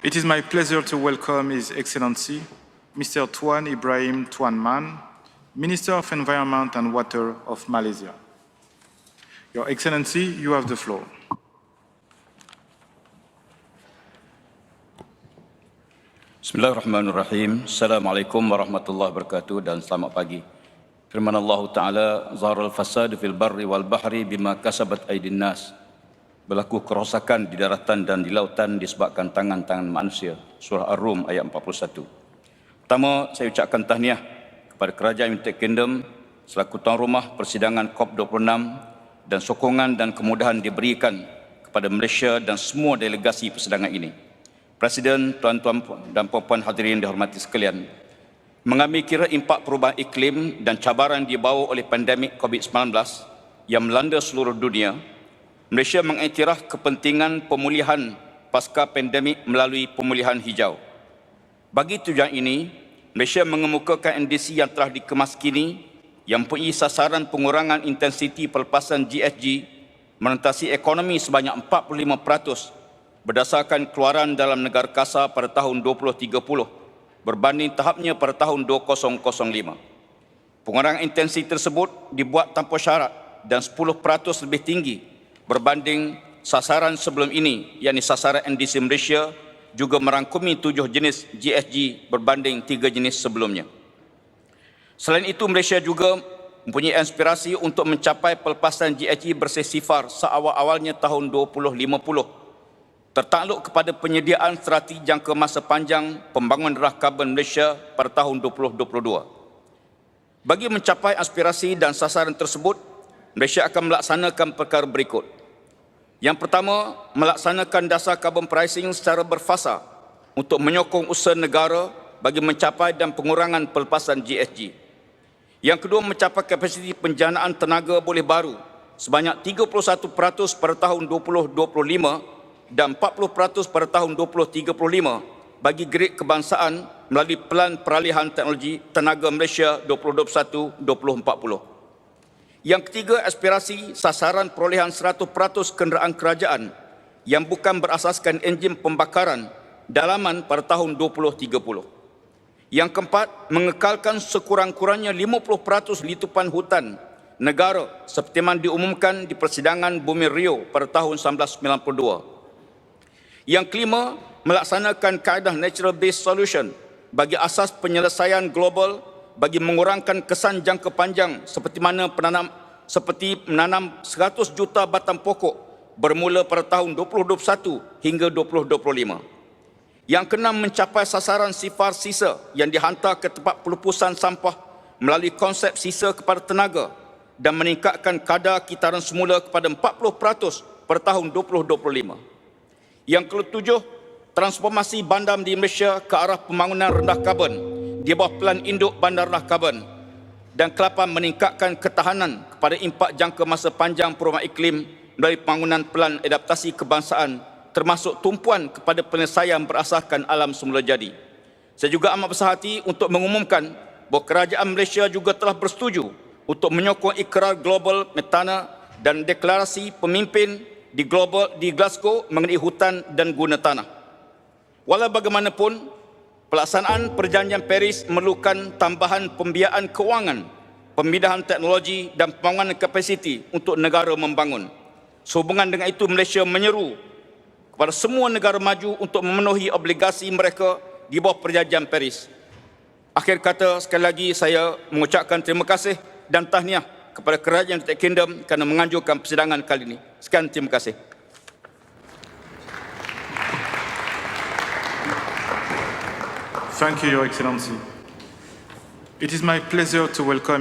It is my pleasure to welcome His Excellency, Mr. Tuan Ibrahim Tuan Man, Minister of Environment and Water of Malaysia. Your Excellency, you have the floor. Bismillahirrahmanirrahim. Assalamualaikum warahmatullahi wabarakatuh dan selamat pagi. Firman Allah Ta'ala, Zaharal fasad fil barri wal bahri bima kasabat aydin nas. Berlaku kerosakan di daratan dan di lautan disebabkan tangan-tangan manusia. Surah Ar-Rum ayat 41. Pertama, saya ucapkan tahniah kepada Kerajaan United Kingdom selaku tuan rumah persidangan COP26 dan sokongan dan kemudahan diberikan kepada Malaysia dan semua delegasi persidangan ini. Presiden, tuan-tuan dan puan-puan hadirin dihormati sekalian, mengambil kira impak perubahan iklim dan cabaran dibawa oleh pandemik COVID-19 yang melanda seluruh dunia, Malaysia mengiktiraf kepentingan pemulihan pasca pandemik melalui pemulihan hijau. Bagi tujuan ini, Malaysia mengemukakan NDC yang telah dikemas kini yang mempunyai sasaran pengurangan intensiti pelepasan GHG menentasi ekonomi sebanyak 45% berdasarkan keluaran dalam negara kasa pada tahun 2030 berbanding tahapnya pada tahun 2005. Pengurangan intensiti tersebut dibuat tanpa syarat dan 10% lebih tinggi berbanding sasaran sebelum ini, yakni sasaran NDC Malaysia juga merangkumi 7 jenis GHG berbanding 3 jenis sebelumnya. Selain itu, Malaysia juga mempunyai aspirasi untuk mencapai pelepasan GHG bersih sifar seawal-awalnya tahun 2050, tertakluk kepada penyediaan strategi jangka masa panjang pembangunan rendah karbon Malaysia pada tahun 2022. Bagi mencapai aspirasi dan sasaran tersebut, Malaysia akan melaksanakan perkara berikut. Yang pertama, melaksanakan dasar carbon pricing secara berfasa untuk menyokong usaha negara bagi mencapai dan pengurangan pelepasan GHG. Yang kedua, mencapai kapasiti penjanaan tenaga boleh baru sebanyak 31% pada tahun 2025 dan 40% pada tahun 2035 bagi grid kebangsaan melalui Pelan Peralihan Teknologi Tenaga Malaysia 2021-2040. Yang ketiga, aspirasi sasaran perolehan 100% kenderaan kerajaan yang bukan berasaskan enjin pembakaran dalaman pada tahun 2030. Yang keempat, mengekalkan sekurang-kurangnya 50% litupan hutan negara seperti yang diumumkan di persidangan Bumi Rio pada tahun 1992. Yang kelima, melaksanakan kaedah Natural Based Solution bagi asas penyelesaian global bagi mengurangkan kesan jangka panjang seperti menanam 100 juta batang pokok bermula pada tahun 2021 hingga 2025. Yang keenam, mencapai sasaran sifar sisa yang dihantar ke tempat pelupusan sampah melalui konsep sisa kepada tenaga dan meningkatkan kadar kitaran semula kepada 40% pada tahun 2025. Yang ketujuh, transformasi bandar di Malaysia ke arah pembangunan rendah karbon di bawah Pelan Induk Bandar Rendah Karbon dan ke-8 meningkatkan ketahanan kepada impak jangka masa panjang perubahan iklim melalui pembangunan pelan adaptasi kebangsaan termasuk tumpuan kepada penyelesaian berasaskan alam semula jadi. Saya juga amat berhati hati untuk mengumumkan bahawa kerajaan Malaysia juga telah bersetuju untuk menyokong ikrar global metana dan deklarasi pemimpin di Glasgow mengenai hutan dan guna tanah. Walau bagaimanapun, pelaksanaan Perjanjian Paris memerlukan tambahan pembiayaan kewangan, pemindahan teknologi dan pembangunan kapasiti untuk negara membangun. Sehubungan dengan itu, Malaysia menyeru kepada semua negara maju untuk memenuhi obligasi mereka di bawah Perjanjian Paris. Akhir kata, sekali lagi saya mengucapkan terima kasih dan tahniah kepada Kerajaan United Kingdom kerana menganjurkan persidangan kali ini. Sekian, terima kasih. Thank you, Your Excellency. It is my pleasure to welcome